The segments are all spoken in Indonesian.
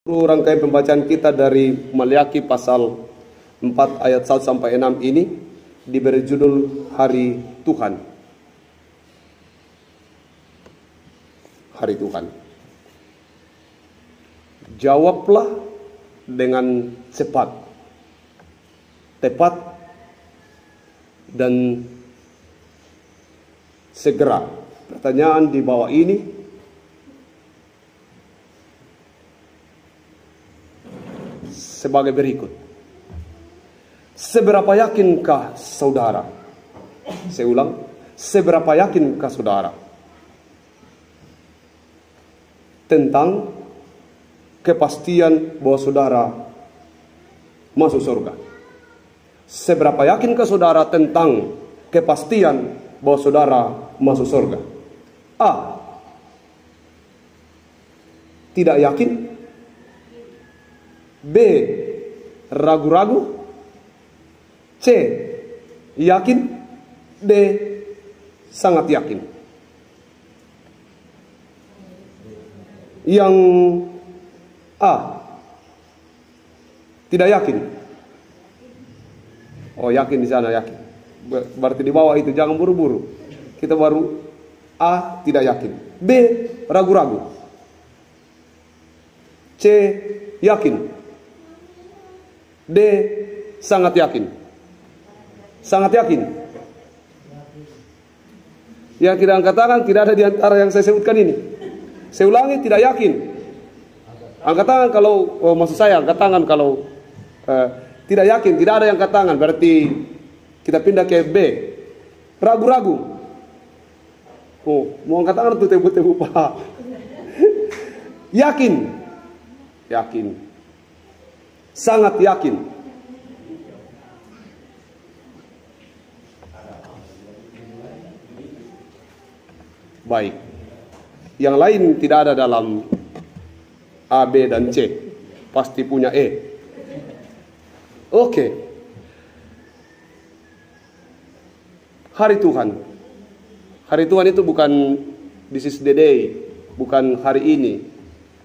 Rangkaian pembacaan kita dari Maliaki pasal 4 ayat 1 sampai 6 ini diberi judul Hari Tuhan. Hari Tuhan. Jawablah dengan cepat, tepat, dan segera. Pertanyaan di bawah ini sebagai berikut. Seberapa yakinkah saudara? Saya ulang, seberapa yakinkah saudara tentang kepastian bahwa saudara masuk surga? Seberapa yakinkah saudara tentang kepastian bahwa saudara masuk surga? A. Tidak yakin. B. Ragu-ragu. C. Yakin. D. Sangat yakin. Yang A. Tidak yakin. Oh, yakin di sana, yakin. Berarti di bawah itu jangan buru-buru. Kita baru A. Tidak yakin. B. Ragu-ragu. C. Yakin. D. Sangat yakin. Sangat yakin. Yang kita angkat tangan tidak ada di antara yang saya sebutkan ini. Saya ulangi, tidak yakin. Angkat tangan kalau, maksud saya angkat tangan kalau tidak yakin, tidak ada yang angkat tangan. Berarti kita pindah ke B. Ragu-ragu. Oh, mau angkat tangan tuh tebu-tebu Pak. Yakin. Yakin. Sangat yakin. Baik. Yang lain tidak ada dalam A, B, dan C. Pasti punya E. Oke. Hari Tuhan. Hari Tuhan itu bukan this is the day, bukan hari ini,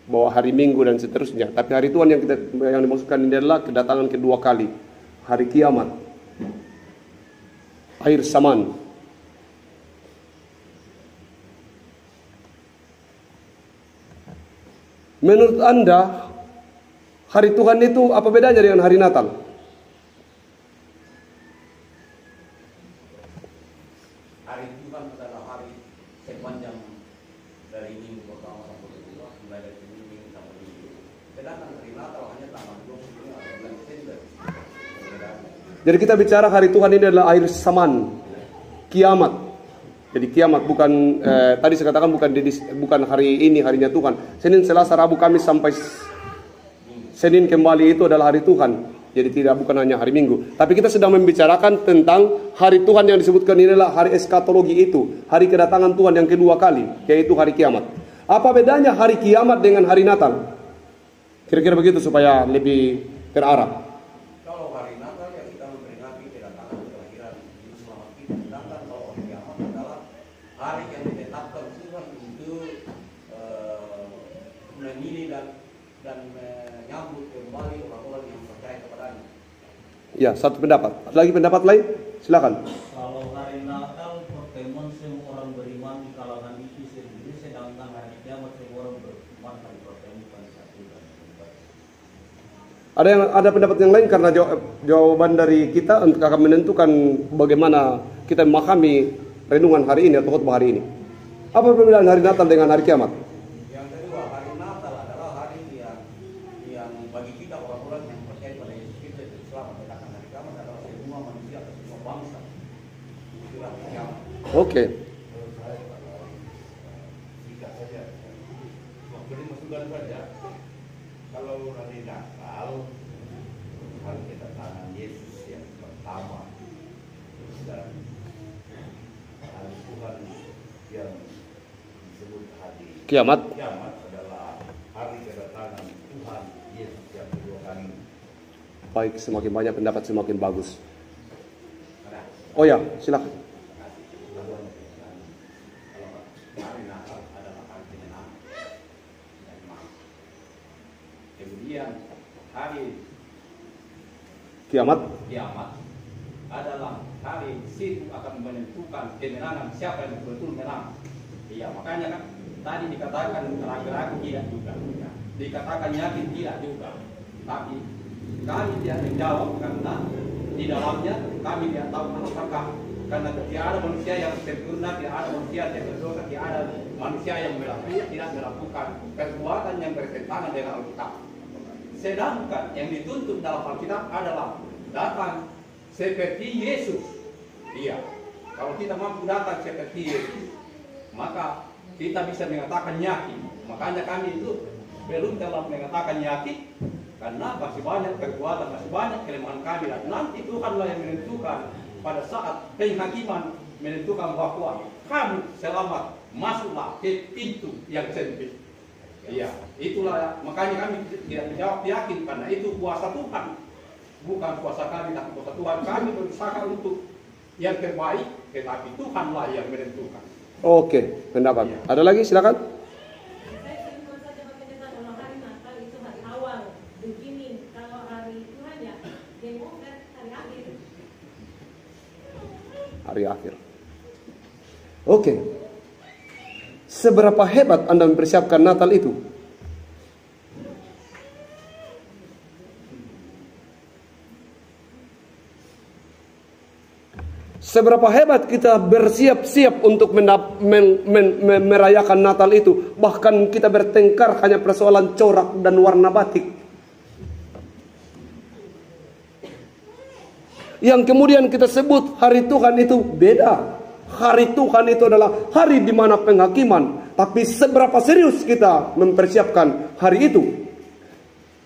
bahwa hari Minggu dan seterusnya. Tapi hari Tuhan yang dimaksudkan ini adalah kedatangan kedua kali, hari kiamat, akhir zaman. Menurut Anda, hari Tuhan itu apa bedanya dengan hari Natal? Hari Tuhan adalah hari sepanjang dari minggu pertama sampai kedua, mulai dari minggu sampai minggu. Sedangkan hari Natal hanya tanggal 20 atau bulan Desember. Jadi kita bicara hari Tuhan ini adalah akhir zaman, kiamat. Jadi kiamat bukan tadi saya katakan bukan hari ini harinya Tuhan. Senin, Selasa, Rabu, Kamis sampai Senin kembali itu adalah hari Tuhan. Jadi bukan hanya hari Minggu. Tapi kita sedang membicarakan tentang hari Tuhan yang disebutkan ini adalah hari eskatologi itu, hari kedatangan Tuhan yang kedua kali, yaitu hari kiamat. Apa bedanya hari kiamat dengan hari Natal? Kira-kira begitu supaya lebih terarah. Kalau hari Natal ya kita memperingati kedatangan kelahiran Juru Selamat kita. Sedangkan kalau hari kiamat adalah hari yang ditetapkan Tuhan untuk memilih dan menyambut kembali orang-orang yang percaya kepadanya. Ya, satu pendapat. Ada lagi pendapat lain? Silakan. Kalau hari Natal pertemuan semua orang beriman di kalangan itu sendiri, sedangkan hari kiamat semua orang beriman akan pertemukan satu dan Ada pendapat yang lain karena jawaban dari kita akan menentukan bagaimana kita memahami renungan hari ini atau khotbah hari ini. Apa perbedaan hari Natal dengan hari kiamat? Yang kedua, hari Natal adalah hari yang bagi kita orang-orang yang percaya pada Yesus Kristus itu selamat. Sedangkan hari kiamat adalah semua manusia atau semua bangsa. Itulah hari kiamat. Oke. Singkat saja, beri masukan saja. Kalau hari Natal, hari kedatangan Yesus yang pertama, dan hari Tuhan yang disebut hari Kiamat. kiamat adalah hari kedatangan Tuhan Yesus yang kedua kali. Baik, semakin banyak pendapat semakin bagus. Oh ya, silakan. Hari Natal adalah hari kemenangan. demikian hari Kiamat. adalah hari situ akan menentukan kemenangan siapa yang betul menang. Iya, makanya kan tadi dikatakan ragu-ragu tidak juga, dikatakan yakin tidak juga. Tapi kami tidak menjawab karena di dalamnya kami tidak tahu apakah, karena tidak ada manusia yang sempurna, tidak ada manusia yang berdosa, tidak ada manusia yang tidak melakukan perbuatan yang bertentangan dengan Alkitab. Sedangkan yang dituntut dalam Alkitab adalah datang seperti Yesus. Iya, kalau kita mampu datang seperti Yesus, maka kita bisa mengatakan yakin. Makanya kami itu belum telah mengatakan yakin, karena masih banyak perbuatan, masih banyak kelemahan kami. Dan nanti Tuhanlah yang menentukan pada saat penghakiman, menentukan bahwa kamu selamat, masuklah ke pintu yang sempit. Iya, itulah makanya kami tidak menjawab yakin, karena itu kuasa Tuhan, bukan kuasa kami, tapi kuasa Tuhan. Kami berusaha untuk yang terbaik, tetapi Tuhanlah yang menentukan. Oke, pendapat. Ada lagi, silakan. Saya cuma saja berkaitan kalau hari Natal itu hari awal, beginning. Kalau hari Tuhan ya, demokrat hari akhir. Hari akhir. Oke. Seberapa hebat Anda mempersiapkan Natal itu? Seberapa hebat kita bersiap-siap untuk merayakan Natal itu. Bahkan kita bertengkar hanya persoalan corak dan warna batik. Yang kemudian kita sebut hari Tuhan itu beda. Hari Tuhan itu adalah hari di mana penghakiman. Tapi seberapa serius kita mempersiapkan hari itu?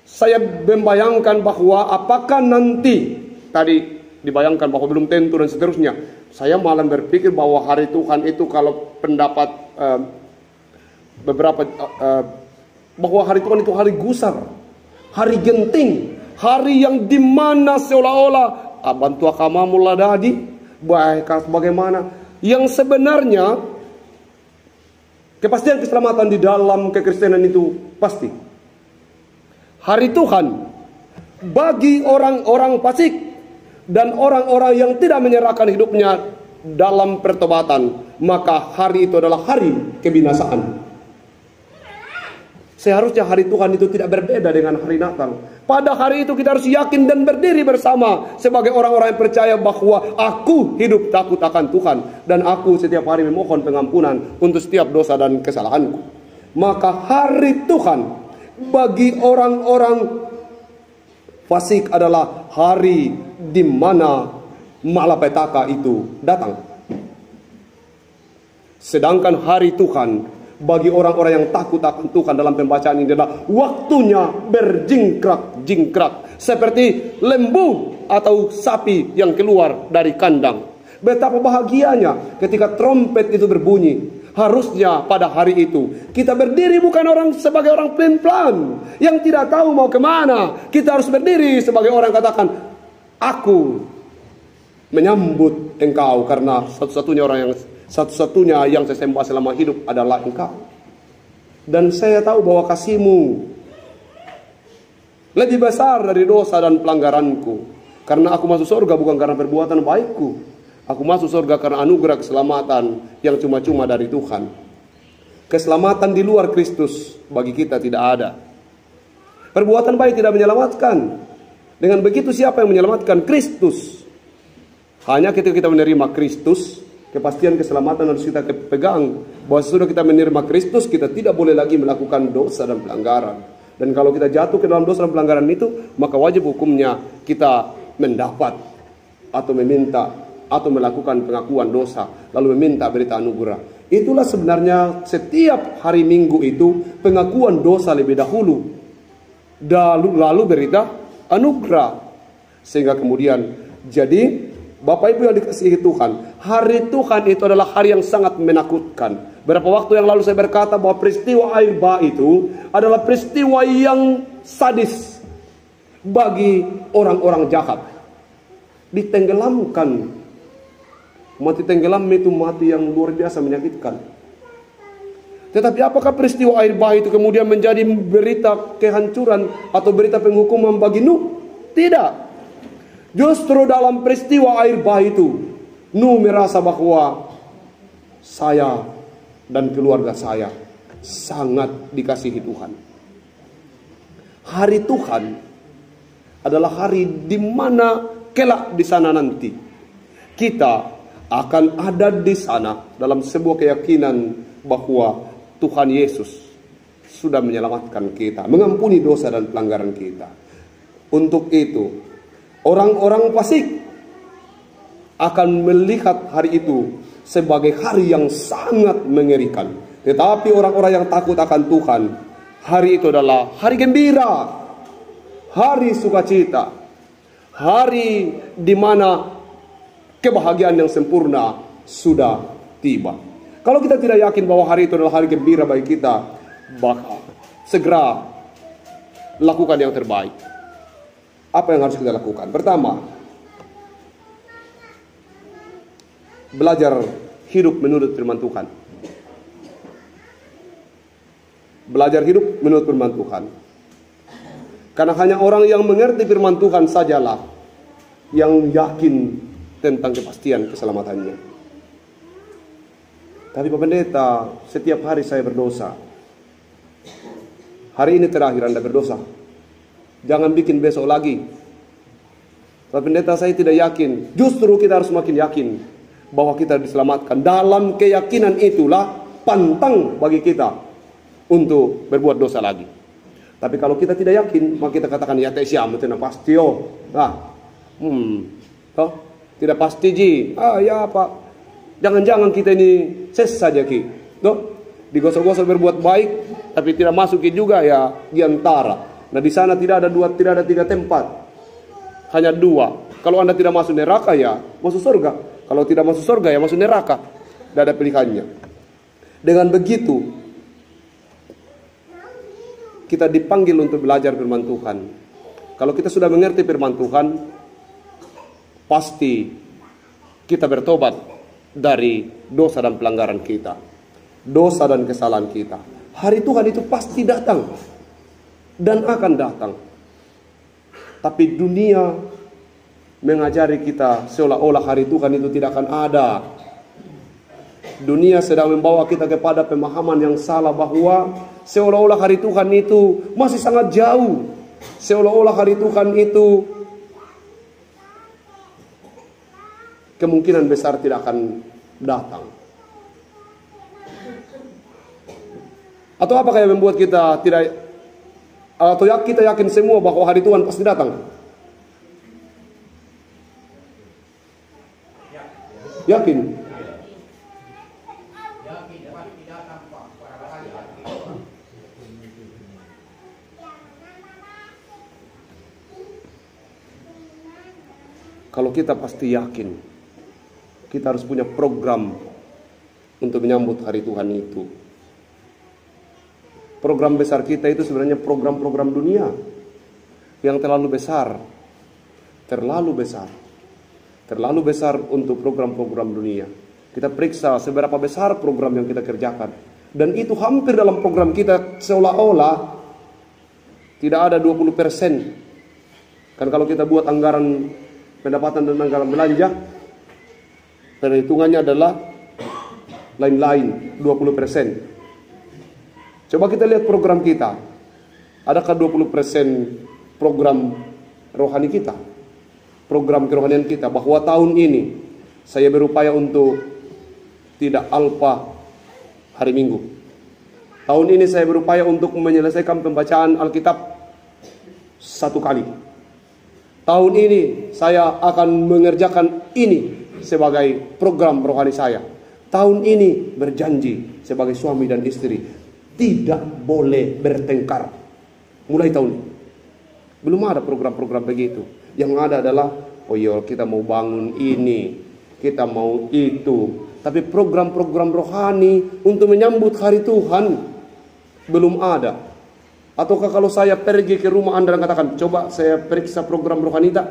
Saya membayangkan bahwa apakah nanti, tadi dibayangkan bahwa belum tentu dan seterusnya. Saya malah berpikir bahwa hari Tuhan itu, kalau pendapat beberapa bahwa hari Tuhan itu hari gusar, hari genting, hari yang dimana seolah-olah bantu akamamullah dadi, baik bagaimana, yang sebenarnya kepastian keselamatan di dalam kekristenan itu pasti. Hari Tuhan bagi orang-orang fasik dan orang-orang yang tidak menyerahkan hidupnya dalam pertobatan, maka hari itu adalah hari kebinasaan. Seharusnya hari Tuhan itu tidak berbeda dengan hari Natal. Pada hari itu kita harus yakin dan berdiri bersama sebagai orang-orang yang percaya bahwa aku hidup takut akan Tuhan, dan aku setiap hari memohon pengampunan untuk setiap dosa dan kesalahanku. Maka hari Tuhan bagi orang-orang fasik adalah hari di mana malapetaka itu datang. Sedangkan hari Tuhan bagi orang-orang yang takut akan Tuhan dalam pembacaan ini adalah waktunya berjingkrak-jingkrak seperti lembu atau sapi yang keluar dari kandang. Betapa bahagianya ketika trompet itu berbunyi. Harusnya pada hari itu kita berdiri bukan sebagai orang plan-plan yang tidak tahu mau kemana. Kita harus berdiri sebagai orang yang katakan, aku menyambut engkau, karena satu-satunya yang saya sembah selama hidup adalah engkau. Dan saya tahu bahwa kasihmu lebih besar dari dosa dan pelanggaranku. Karena aku masuk surga bukan karena perbuatan baikku. Aku masuk surga karena anugerah keselamatan yang cuma-cuma dari Tuhan. Keselamatan di luar Kristus bagi kita tidak ada. Perbuatan baik tidak menyelamatkan. Dengan begitu siapa yang menyelamatkan? Kristus. Hanya ketika kita menerima Kristus, kepastian keselamatan harus kita pegang. Bahwa sesudah kita menerima Kristus, kita tidak boleh lagi melakukan dosa dan pelanggaran. Dan kalau kita jatuh ke dalam dosa dan pelanggaran itu, maka wajib hukumnya kita mendapat atau meminta atau melakukan pengakuan dosa, lalu meminta berita anugerah. Itulah sebenarnya setiap hari Minggu itu pengakuan dosa lebih dahulu, lalu berita anugerah. Sehingga kemudian jadi Bapak Ibu yang dikasihi Tuhan, hari Tuhan itu adalah hari yang sangat menakutkan. Berapa waktu yang lalu saya berkata bahwa peristiwa air bah itu adalah peristiwa yang sadis bagi orang-orang jahat. Ditenggelamkan. Mati tenggelam itu mati yang luar biasa menyakitkan. Tetapi apakah peristiwa air bah itu kemudian menjadi berita kehancuran atau berita penghukuman bagi Nuh? Tidak. Justru dalam peristiwa air bah itu, Nuh merasa bahwa saya dan keluarga saya sangat dikasihi Tuhan. Hari Tuhan adalah hari di mana kelak di sana nanti kita akan ada di sana dalam sebuah keyakinan bahwa Tuhan Yesus sudah menyelamatkan kita, mengampuni dosa dan pelanggaran kita. Untuk itu, orang-orang fasik akan melihat hari itu sebagai hari yang sangat mengerikan. Tetapi orang-orang yang takut akan Tuhan, hari itu adalah hari gembira, hari sukacita, hari di mana kebahagiaan yang sempurna sudah tiba. Kalau kita tidak yakin bahwa hari itu adalah hari gembira bagi kita, maka segera lakukan yang terbaik. Apa yang harus kita lakukan? Pertama, belajar hidup menurut firman Tuhan. Belajar hidup menurut firman Tuhan. Karena hanya orang yang mengerti firman Tuhan sajalah yang yakin tentang kepastian keselamatannya. Tapi Pak Pendeta, setiap hari saya berdosa. Hari ini terakhir Anda berdosa. Jangan bikin besok lagi. Pak Pendeta, saya tidak yakin. Justru kita harus makin yakin bahwa kita diselamatkan. Dalam keyakinan itulah pantang bagi kita untuk berbuat dosa lagi. Tapi kalau kita tidak yakin, maka kita katakan ya siamu tidak pasti tidak pasti ji. Ya Pak. Jangan-jangan kita ini ses saja ki. Digosok-gosok berbuat baik, tapi tidak masuki juga ya di antara. Nah di sana tidak ada 3 tempat, hanya 2. Kalau Anda tidak masuk neraka ya masuk surga. Kalau tidak masuk surga ya masuk neraka. Tidak ada pilihannya. Dengan begitu kita dipanggil untuk belajar firman Tuhan. Kalau kita sudah mengerti firman Tuhan, pasti kita bertobat dari dosa dan pelanggaran kita, dosa dan kesalahan kita. Hari Tuhan itu pasti datang dan akan datang. Tapi dunia mengajari kita seolah-olah hari Tuhan itu tidak akan ada. Dunia sedang membawa kita kepada pemahaman yang salah bahwa seolah-olah hari Tuhan itu masih sangat jauh. Seolah-olah hari Tuhan itu kemungkinan besar tidak akan datang. Atau apakah yang membuat kita tidak, atau kita yakin semua bahwa hari Tuhan pasti datang? Yakin? Kalau kita pasti yakin, kita harus punya program untuk menyambut hari Tuhan itu. Program besar kita itu sebenarnya program-program dunia yang terlalu besar. Terlalu besar untuk program-program dunia. Kita periksa seberapa besar program yang kita kerjakan. Dan itu hampir dalam program kita seolah-olah tidak ada 20%. Kan kalau kita buat anggaran pendapatan dan anggaran belanja, perhitungannya adalah lain-lain 20%. Coba kita lihat program kita. Adakah 20% program rohani kita? Program kerohanian kita bahwa tahun ini saya berupaya untuk tidak alpa hari Minggu. Tahun ini saya berupaya untuk menyelesaikan pembacaan Alkitab 1 kali. Tahun ini saya akan mengerjakan ini sebagai program rohani saya. Tahun ini berjanji sebagai suami dan istri tidak boleh bertengkar. Mulai tahun ini. Belum ada program-program begitu. Yang ada adalah, oh iya kita mau bangun ini, kita mau itu. Tapi program-program rohani untuk menyambut hari Tuhan belum ada. Ataukah kalau saya pergi ke rumah Anda dan katakan, coba saya periksa program rohani tak?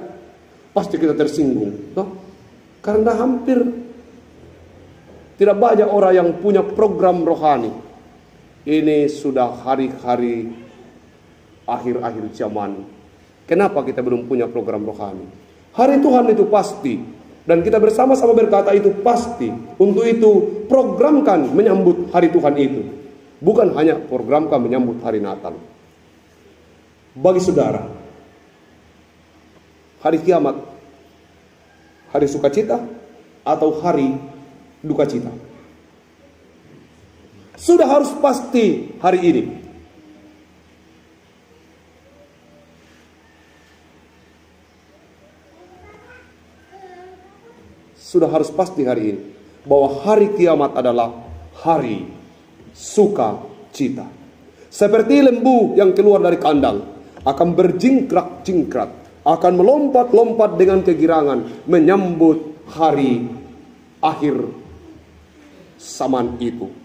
Pasti kita tersinggung. Toh? Karena hampir tidak banyak orang yang punya program rohani. Ini sudah hari-hari akhir-akhir zaman. Kenapa kita belum punya program rohani? Hari Tuhan itu pasti, dan kita bersama-sama berkata itu pasti. Untuk itu programkan menyambut hari Tuhan itu, bukan hanya programkan menyambut hari Natal. Bagi saudara, hari kiamat, hari sukacita atau hari duka cita? Sudah harus pasti hari ini. Sudah harus pasti hari ini bahwa hari kiamat adalah hari sukacita. Seperti lembu yang keluar dari kandang akan berjingkrak-jingkrak, akan melompat-lompat dengan kegirangan menyambut hari akhir zaman itu.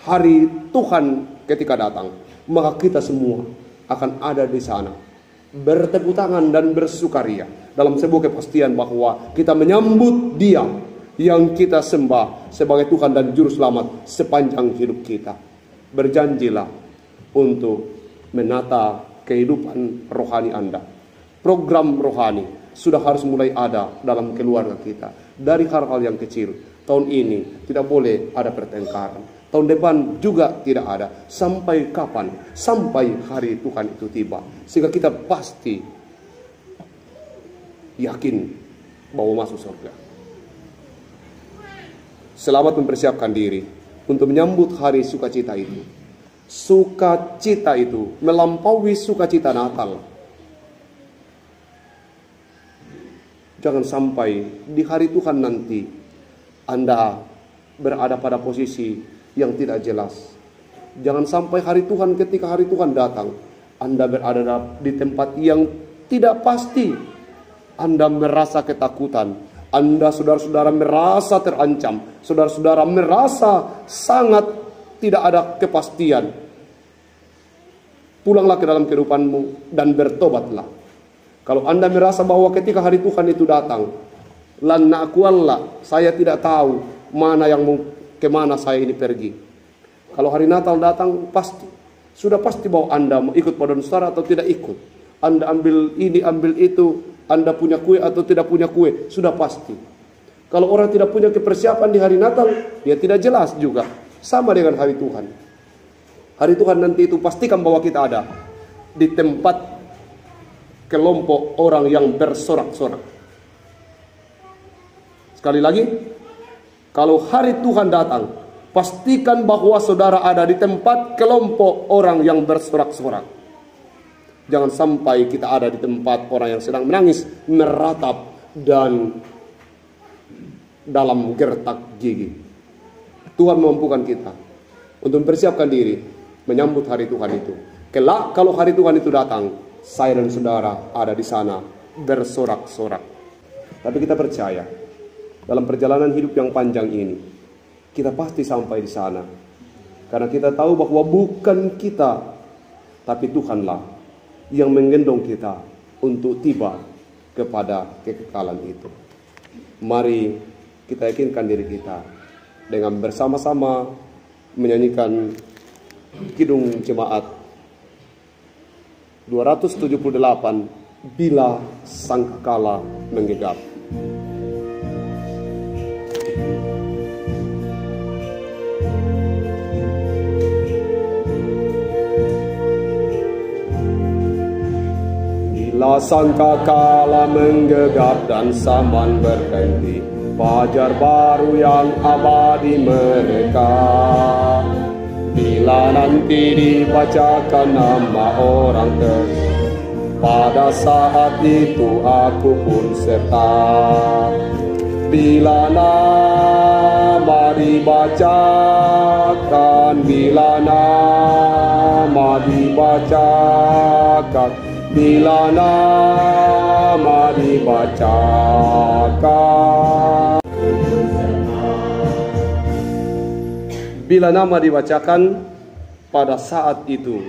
Hari Tuhan ketika datang, maka kita semua akan ada di sana, bertepuk tangan dan bersukaria dalam sebuah kepastian bahwa kita menyambut Dia yang kita sembah sebagai Tuhan dan Juru Selamat sepanjang hidup kita. Berjanjilah untuk menata kehidupan rohani Anda. Program rohani sudah harus mulai ada dalam keluarga kita. Dari hal-hal yang kecil. Tahun ini tidak boleh ada pertengkaran. Tahun depan juga tidak ada. Sampai kapan? Sampai hari Tuhan itu tiba. Sehingga kita pasti yakin bahwa masuk surga. Selamat mempersiapkan diri untuk menyambut hari sukacita itu. Sukacita itu melampaui sukacita Natal. Jangan sampai di hari Tuhan nanti Anda berada pada posisi yang tidak jelas. Jangan sampai hari Tuhan, ketika hari Tuhan datang, Anda berada di tempat yang tidak pasti. Anda merasa ketakutan. Anda, saudara-saudara, merasa terancam. Saudara-saudara merasa sangat tidak ada kepastian. Pulanglah ke dalam kehidupanmu dan bertobatlah. Kalau Anda merasa bahwa ketika hari Tuhan itu datang, lan na'kuallah, saya tidak tahu mana yang mau kemana saya ini pergi. Kalau hari Natal datang, pasti, sudah pasti bahwa Anda mau ikut paduan suara atau tidak ikut. Anda ambil ini, ambil itu, Anda punya kue atau tidak punya kue, sudah pasti. Kalau orang tidak punya kepersiapan di hari Natal, dia tidak jelas juga. Sama dengan hari Tuhan. Hari Tuhan nanti itu pastikan bahwa kita ada di tempat kelompok orang yang bersorak-sorak. Sekali lagi, kalau hari Tuhan datang, pastikan bahwa saudara ada di tempat kelompok orang yang bersorak-sorak. Jangan sampai kita ada di tempat orang yang sedang menangis, meratap, dan dalam gertak gigi. Tuhan memampukan kita untuk mempersiapkan diri menyambut hari Tuhan itu. Kelak kalau hari Tuhan itu datang, saya dan saudara ada di sana bersorak-sorak. Tapi kita percaya, dalam perjalanan hidup yang panjang ini, kita pasti sampai di sana. Karena kita tahu bahwa bukan kita, tapi Tuhanlah yang menggendong kita untuk tiba kepada kekekalan itu. Mari kita yakinkan diri kita dengan bersama-sama menyanyikan Kidung Jemaat 278, Bila Sangkakala Menggegap. Bila sangkakala menggegap dan zaman berganti, fajar baru yang abadi mereka. Bila nanti dibacakan nama orang pada saat itu aku pun serta. Bila nama dibacakan, bila nama dibacakan, bila nama dibacakan. Bila nama dibacakan, pada saat itu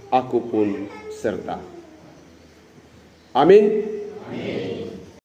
aku pun serta. Amin.